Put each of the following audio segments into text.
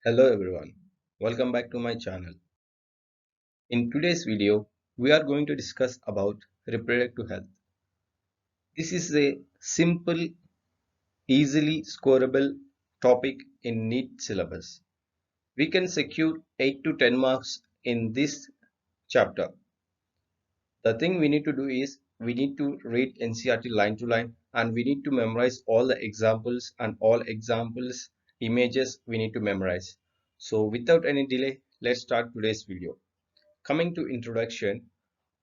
Hello everyone, welcome back to my channel. In today's video, we are going to discuss about reproductive health. This is a simple, easily scoreable topic in NEET syllabus. We can secure 8 to 10 marks in this chapter. The thing we need to do is we need to read NCERT line to line and we need to memorize all the examples and all examples images we need to memorize. So without any delay, let's start today's video. Coming to introduction,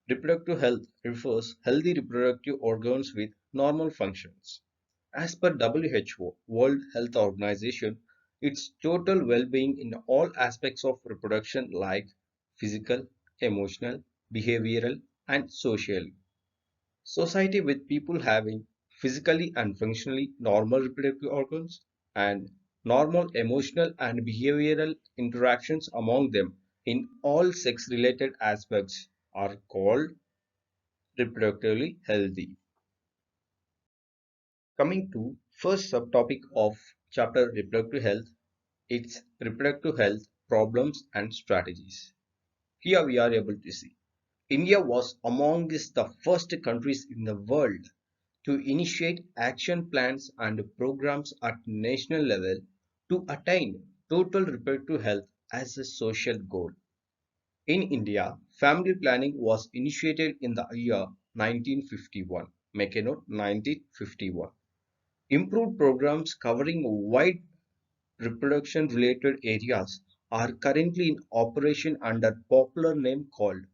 reproductive health refers healthy reproductive organs with normal functions. As per WHO, World Health Organization, it's total well-being in all aspects of reproduction like physical, emotional, behavioral, and social. Society with people having physically and functionally normal reproductive organs and normal emotional and behavioral interactions among them in all sex-related aspects are called reproductively healthy. Coming to first subtopic of chapter reproductive health, it's reproductive health problems and strategies. Here we are able to see India was amongst the first countries in the world to initiate action plans and programs at national level to attain total reproductive health as a social goal. In India, family planning was initiated in the year 1951. Make a note 1951. Improved programs covering wide reproduction related areas are currently in operation under popular name called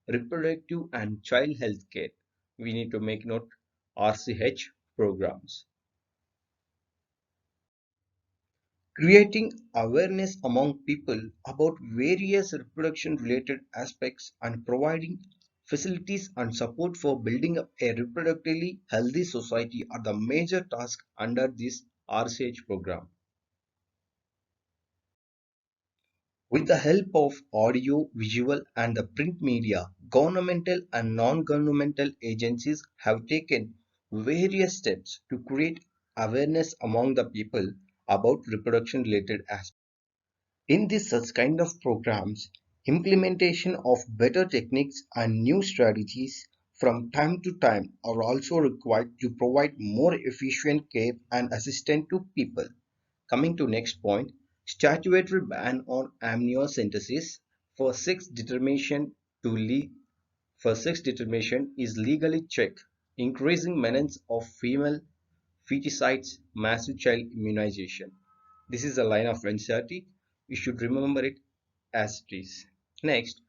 Reproductive and Child Health Care. We need to make note RCH programs. Creating awareness among people about various reproduction related aspects and providing facilities and support for building up a reproductively healthy society are the major tasks under this RCH program. With the help of audio, visual, and the print media, governmental and non-governmental agencies have taken various steps to create awareness among the people about reproduction related aspects. In this such kind of programs, implementation of better techniques and new strategies from time to time are also required to provide more efficient care and assistance to people. Coming to next point, statutory ban on amniocentesis for sex determination to for sex determination is legally checked, increasing menace of female feticides, massive child immunization. This is a line of NCERT. You should remember it as it is. Next,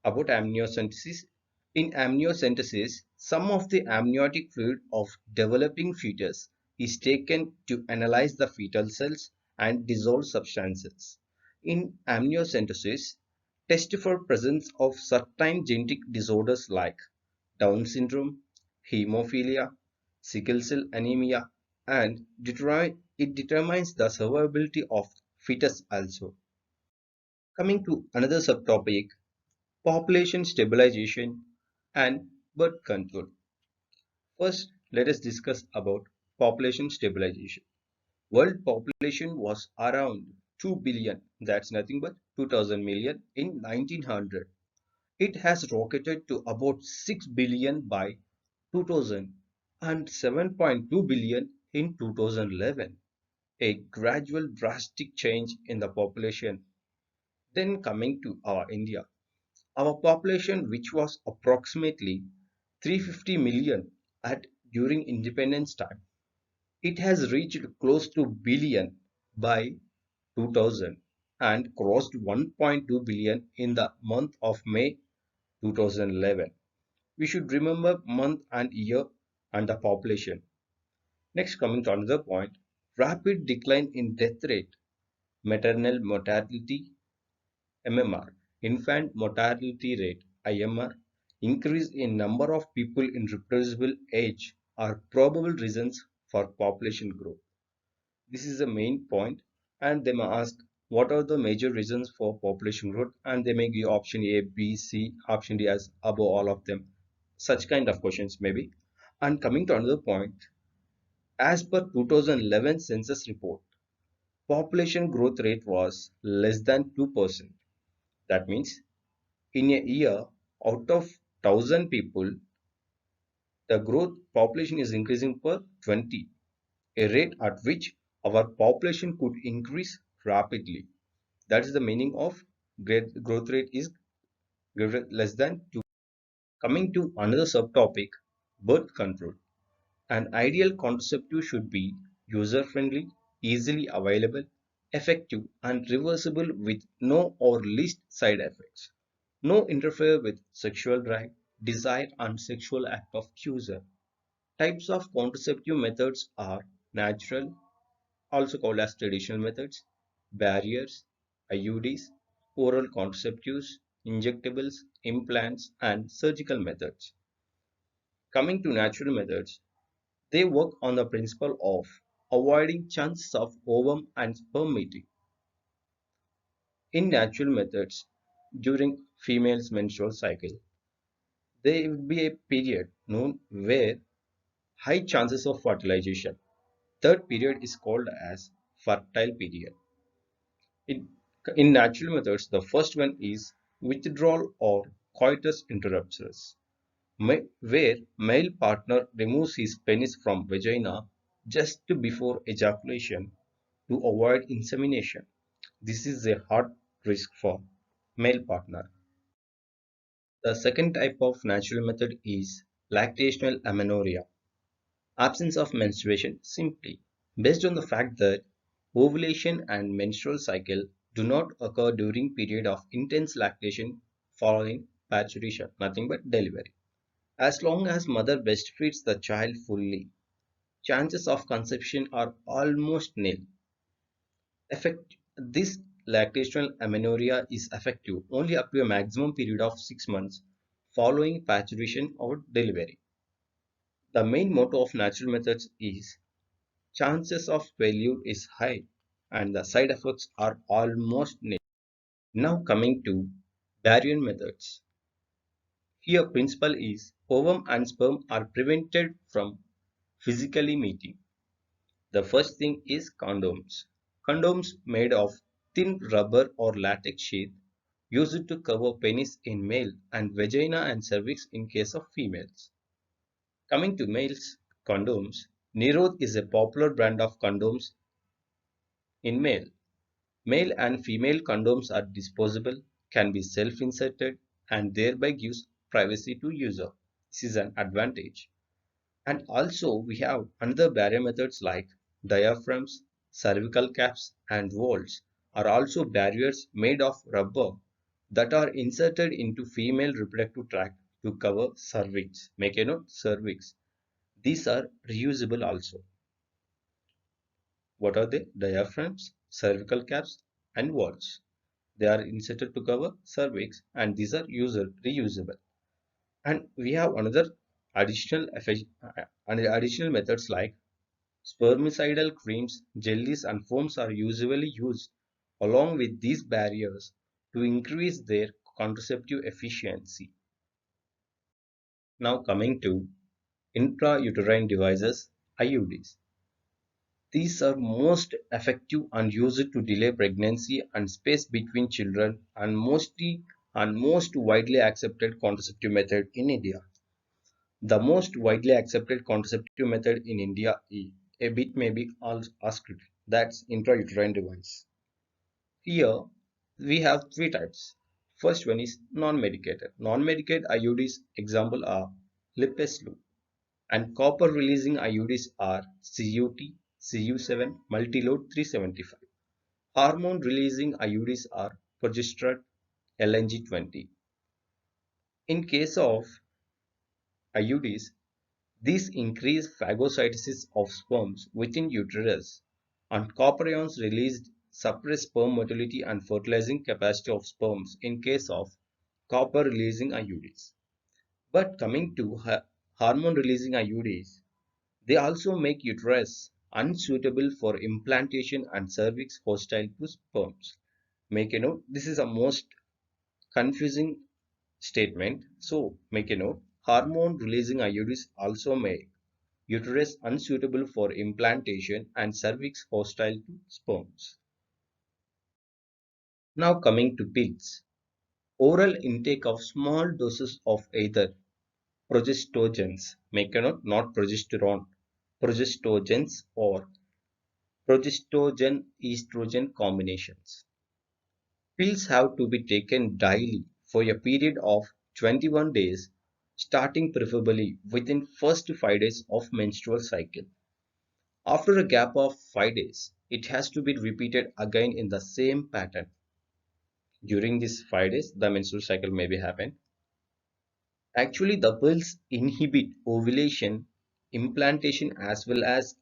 about amniocentesis. In amniocentesis, some of the amniotic fluid of developing fetus is taken to analyze the fetal cells and dissolve substances. In amniocentesis, test for presence of certain genetic disorders like Down syndrome, hemophilia, sickle cell anemia, and it determines the survivability of fetus also. Coming to another subtopic, population stabilization and birth control. First, let us discuss about population stabilization. World population was around 2 billion, that's nothing but 2000 million in 1900. It has rocketed to about 6 billion by 2000 and 7.2 billion in 2011, a gradual drastic change in the population. Then coming to our India, our population which was approximately 350 million at during independence time, it has reached close to billion by 2000 and crossed 1.2 billion in the month of May 2011. We should remember month and year and the population. Next, coming to another point, rapid decline in death rate, maternal mortality, MMR, infant mortality rate, IMR, increase in number of people in reproducible age are probable reasons for population growth. This is the main point, and they may ask what are the major reasons for population growth, and they may give option A, B, C, option D as above all of them. Such kind of questions maybe. And coming to another point, as per 2011 census report, population growth rate was less than 2%. That means in a year, out of 1,000 people, the growth population is increasing per 20, a rate at which our population could increase rapidly. That is the meaning of great growth rate is greater less than 2. Coming to another subtopic, birth control. An ideal contraceptive should be user-friendly, easily available, effective, and reversible with no or least side effects. No interfere with sexual drive, desire, and sexual act of user. Types of contraceptive methods are natural, also called as traditional methods, barriers, IUDs, oral contraceptives, injectables, implants, and surgical methods. Coming to natural methods, they work on the principle of avoiding chances of ovum and sperm meeting. In natural methods, during female's menstrual cycle, there will be a period known where high chances of fertilization. Third period is called as fertile period. In, in natural methods, the first one is withdrawal or coitus interruptus, where male partner removes his penis from vagina just before ejaculation to avoid insemination. This is a hard risk for male partner. The second type of natural method is lactational amenorrhea, absence of menstruation simply, based on the fact that ovulation and menstrual cycle do not occur during period of intense lactation following parturition, nothing but delivery. As long as mother breastfeeds the child fully, chances of conception are almost nil. This lactational amenorrhea is effective only up to a maximum period of 6 months following parturition or delivery. The main motto of natural methods is chances of failure is high and the side effects are almost nil. Now coming to barrier methods. Here principle is ovum and sperm are prevented from physically meeting. The first thing is condoms. Condoms made of thin rubber or latex sheath used to cover penis in male and vagina and cervix in case of females. Coming to males, condoms. Nirod is a popular brand of condoms in male. Male and female condoms are disposable, can be self-inserted and thereby gives privacy to user. This is an advantage. And also we have another barrier methods like diaphragms, cervical caps and walls are also barriers made of rubber that are inserted into female reproductive tract to cover cervix. Make a note, cervix. These are reusable also. What are they? Diaphragms, cervical caps and walls. They are inserted to cover cervix and these are reusable. And we have another additional methods like spermicidal creams, jellies and foams are usually used along with these barriers to increase their contraceptive efficiency. Now coming to intrauterine devices, IUDs. These are most effective and used to delay pregnancy and space between children and most widely accepted contraceptive method in India. The most widely accepted contraceptive method in India is a bit maybe asked. That's intrauterine device. Here we have three types. First one is non-medicated. Non-medicated IUDs example are Lipeslu and copper releasing IUDs are CUT, CU7, Multilode 375. Hormone releasing IUDs are Progesterone, LNG20. In case of IUDs, these increase phagocytosis of sperms within uterus, and copper ions released suppress sperm motility and fertilizing capacity of sperms in case of copper releasing IUDs. But coming to hormone releasing IUDs, they also make uterus unsuitable for implantation and cervix hostile to sperms. Make a note, this is a most confusing statement. So make a note, hormone releasing IUDs also make uterus unsuitable for implantation and cervix hostile to sperms. Now coming to pills. Oral intake of small doses of either progestogens, make a note, not progesterone, progestogens or progestogen estrogen combinations. Pills have to be taken daily for a period of 21 days, starting preferably within first 5 days of menstrual cycle. After a gap of 5 days, it has to be repeated again in the same pattern. During these 5 days, the menstrual cycle may be happen. Actually, the pills inhibit ovulation, implantation as well as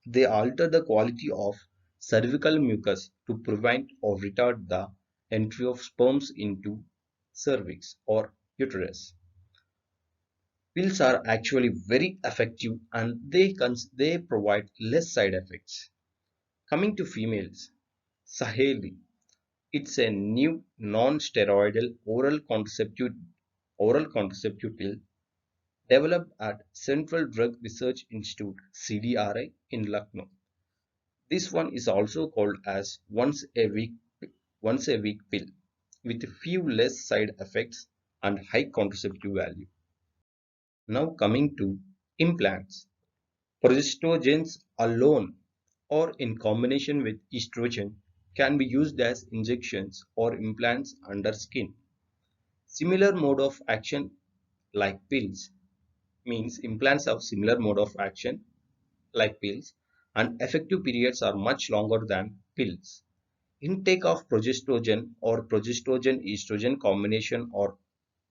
they alter the quality of cervical mucus to prevent or retard the entry of sperms into cervix or uterus. Pills are actually very effective and they provide less side effects. Coming to females, Saheli, it's a new non-steroidal oral contraceptive pill developed at Central Drug Research Institute CDRI in Lucknow. This one is also called as once a week pill with a few less side effects and high contraceptive value. Now coming to implants. Progestogens alone or in combination with estrogen can be used as injections or implants under skin. Similar mode of action like pills means implants have similar mode of action like pills and effective periods are much longer than pills. Intake of progestogen or progestogen estrogen combination or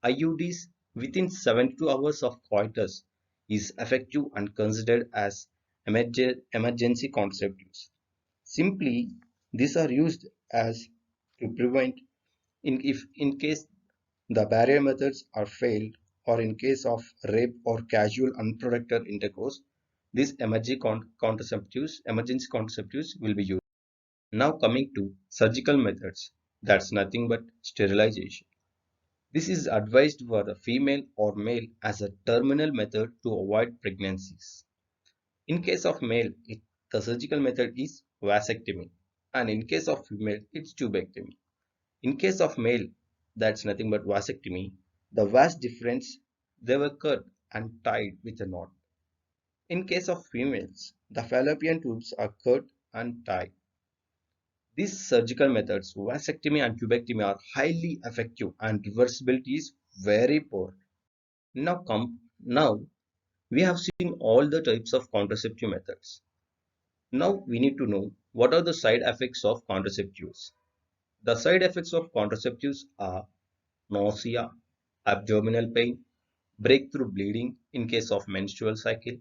IUDs within 72 hours of coitus is effective and considered as emergency contraceptives. Simply, these are used as to prevent if in case the barrier methods are failed or in case of rape or casual unprotected intercourse, these emergency contraceptives will be used. Now coming to surgical methods, that's nothing but sterilization. This is advised for the female or male as a terminal method to avoid pregnancies. In case of male, the surgical method is vasectomy, and in case of female, it's tubectomy. In case of male, that's nothing but vasectomy. The vast difference, they were cut and tied with a knot. In case of females, the fallopian tubes are cut and tied. These surgical methods, vasectomy and tubectomy, are highly effective and reversibility is very poor. Now we have seen all the types of contraceptive methods. Now we need to know what are the side effects of contraceptives. The side effects of contraceptives are nausea, abdominal pain, breakthrough bleeding in case of menstrual cycle,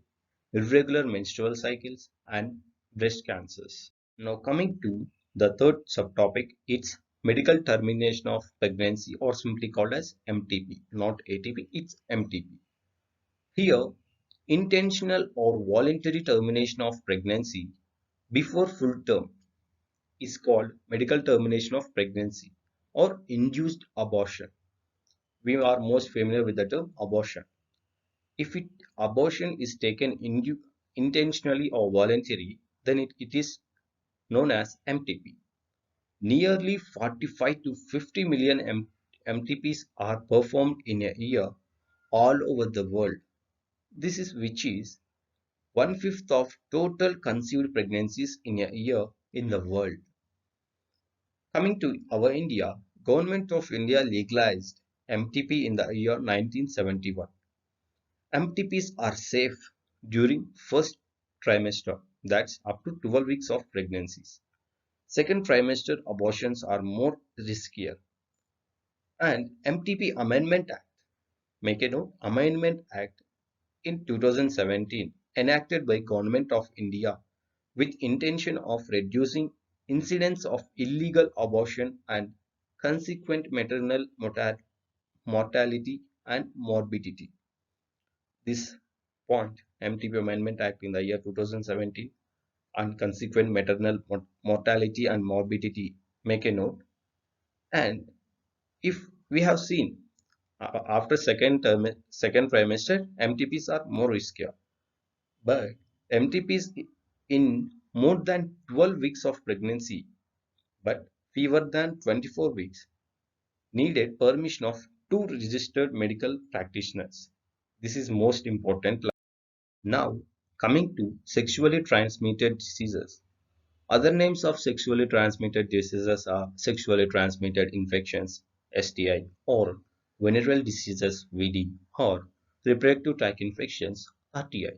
irregular menstrual cycles, and breast cancers. Now coming to the third subtopic, it's medical termination of pregnancy or simply called as MTP, not ATP, it's MTP. Here, intentional or voluntary termination of pregnancy before full term is called medical termination of pregnancy or induced abortion. We are most familiar with the term abortion. If abortion is taken intentionally or voluntary, then it is known as MTP. Nearly 45 to 50 million MTPs are performed in a year all over the world. This is which is one-fifth of total conceived pregnancies in a year in the world. Coming to our India, Government of India legalized MTP in the year 1971. MTPs are safe during first trimester, that's up to 12 weeks of pregnancies. Second trimester abortions are more riskier. And MTP Amendment Act, make a note, Amendment Act in 2017 enacted by Government of India with intention of reducing incidence of illegal abortion and consequent maternal mortality and morbidity. This point, MTP Amendment Act in the year 2017 and consequent maternal mortality and morbidity, make a note. And if we have seen after second trimester, MTPs are more riskier. But MTPs in more than 12 weeks of pregnancy, but fewer than 24 weeks needed permission of two registered medical practitioners. This is most important. Now, coming to sexually transmitted diseases. Other names of sexually transmitted diseases are sexually transmitted infections, STI, or venereal diseases, VD, or reproductive tract infections, RTI.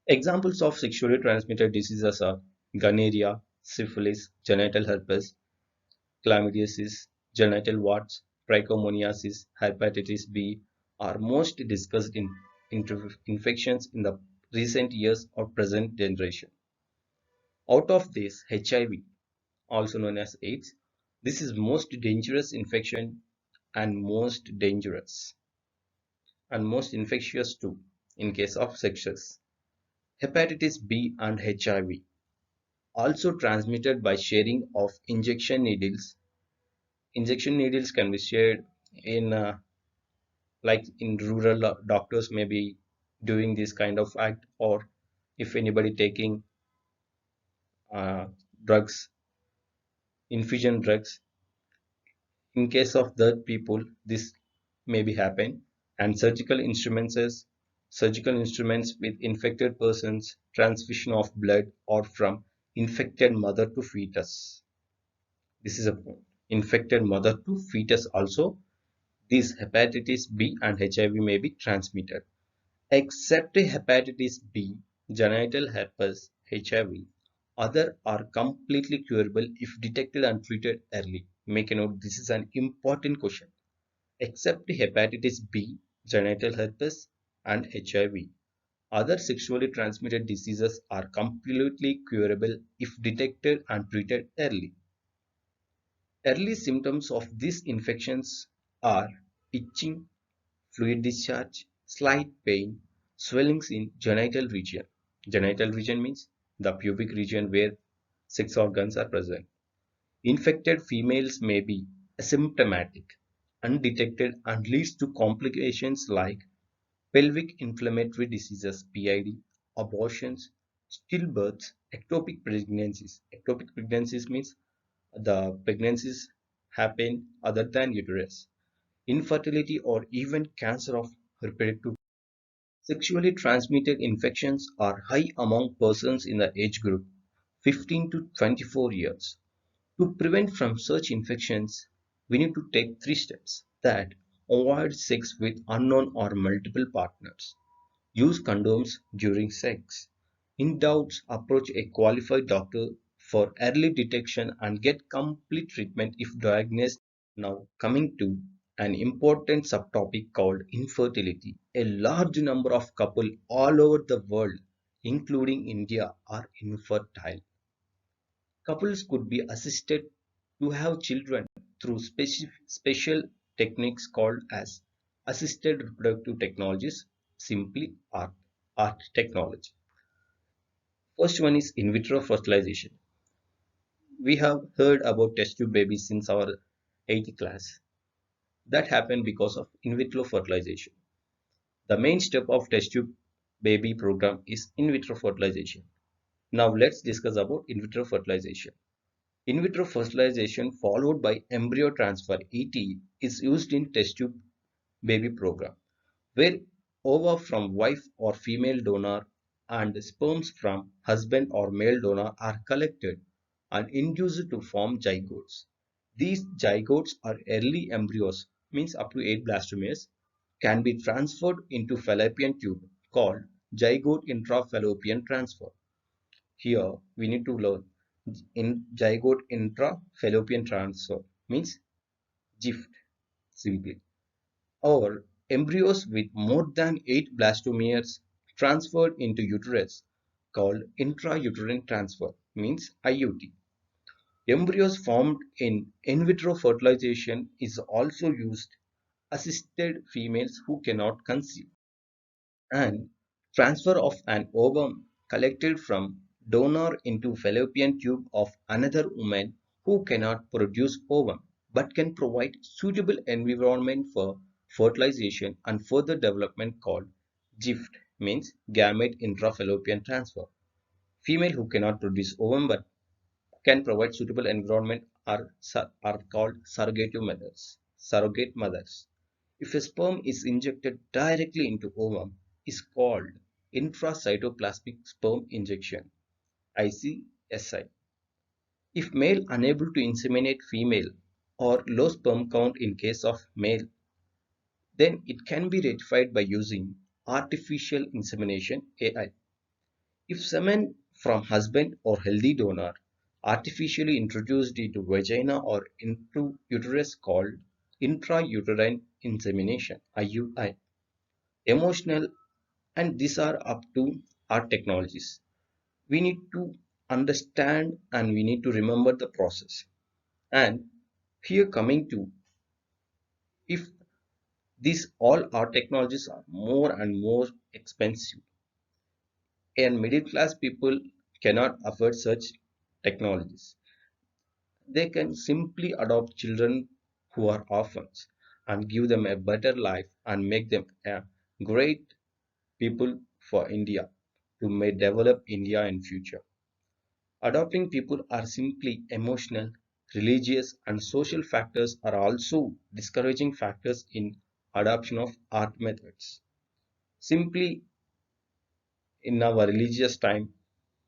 Examples of sexually transmitted diseases are gonorrhea, syphilis, genital herpes, chlamydiasis, genital warts, trichomoniasis, hepatitis B are most discussed infections in the recent years or present generation. Out of this, HIV, also known as AIDS, this is most dangerous infection and most infectious too in case of sexes. Hepatitis B and HIV also transmitted by sharing of injection needles. Injection needles can be shared in like in rural doctors may be doing this kind of act, or if anybody taking uh, drugs, infusion drugs, in case of that people this may be happen. And surgical instruments with infected persons, transfusion of blood or from infected mother to fetus. This is a point. Infected mother to fetus also. These hepatitis B and HIV may be transmitted. Except hepatitis B, genital herpes, HIV, other are completely curable if detected and treated early. Make a note, this is an important question. Except hepatitis B, genital herpes, and HIV, other sexually transmitted diseases are completely curable if detected and treated early. Early symptoms of these infections are itching, fluid discharge, slight pain, swellings in genital region. Genital region means the pubic region where sex organs are present. Infected females may be asymptomatic, undetected, and leads to complications like pelvic inflammatory diseases (PID), abortions, stillbirths, ectopic pregnancies. Ectopic pregnancies means the pregnancies happen other than uterus, infertility, or even cancer of reproductive. Sexually transmitted infections are high among persons in the age group 15 to 24 years. To prevent from such infections, we need to take three steps that avoid sex with unknown or multiple partners. Use condoms during sex. In doubts, approach a qualified doctor for early detection and get complete treatment if diagnosed. Now, coming to an important subtopic called infertility. A large number of couples all over the world, including India, are infertile. Couples could be assisted to have children through special techniques called as assisted reproductive technologies, simply art technology. First one is in vitro fertilization. We have heard about test tube babies since our 8th class. That happened because of in vitro fertilization. The main step of test tube baby program is in vitro fertilization. Now let's discuss about in vitro fertilization. In vitro fertilization followed by embryo transfer (ET) is used in test tube baby program, where ova from wife or female donor and sperms from husband or male donor are collected and induced to form zygotes. These zygotes are early embryos, means up to 8 blastomeres, can be transferred into fallopian tube called zygote intrafallopian transfer. Here we need to learn in zygote intrafallopian transfer means GIFT simply, or embryos with more than 8 blastomeres transferred into uterus called intrauterine transfer means IUT. Embryos formed in vitro fertilization is also used assisted females who cannot conceive, and transfer of an ovum collected from donor into fallopian tube of another woman who cannot produce ovum but can provide suitable environment for fertilization and further development called GIFT means gamete intrafallopian transfer. Female who cannot produce ovum but can provide suitable environment are called surrogate mothers. If a sperm is injected directly into ovum, is called intracytoplasmic sperm injection ICSI. If male unable to inseminate female or low sperm count in case of male, then it can be rectified by using artificial insemination AI. If semen from husband or healthy donor artificially introduced into vagina or into uterus called intrauterine insemination IUI. Emotional, and these are up to our technologies. We need to understand and we need to remember the process. And here coming to, if these all our technologies are more and more expensive and middle class people cannot afford such technologies, they can simply adopt children who are orphans and give them a better life and make them a great people for India to may develop India in future. Adopting people are simply emotional, religious, and social factors are also discouraging factors in adoption of art methods. Simply in our religious time,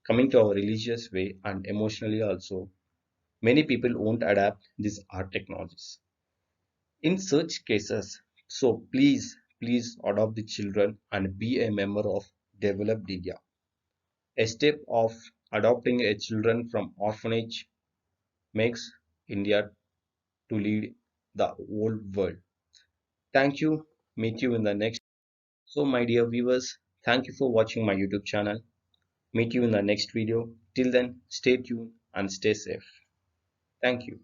coming to our religious way and emotionally also, many people won't adapt these art technologies. In such cases, so please adopt the children and be a member of developed India. A step of adopting a children from orphanage makes India to lead the whole world. Thank you. Meet you in the next. So, my dear viewers, thank you for watching my YouTube channel. Meet you in the next video. Till then, stay tuned and stay safe. Thank you.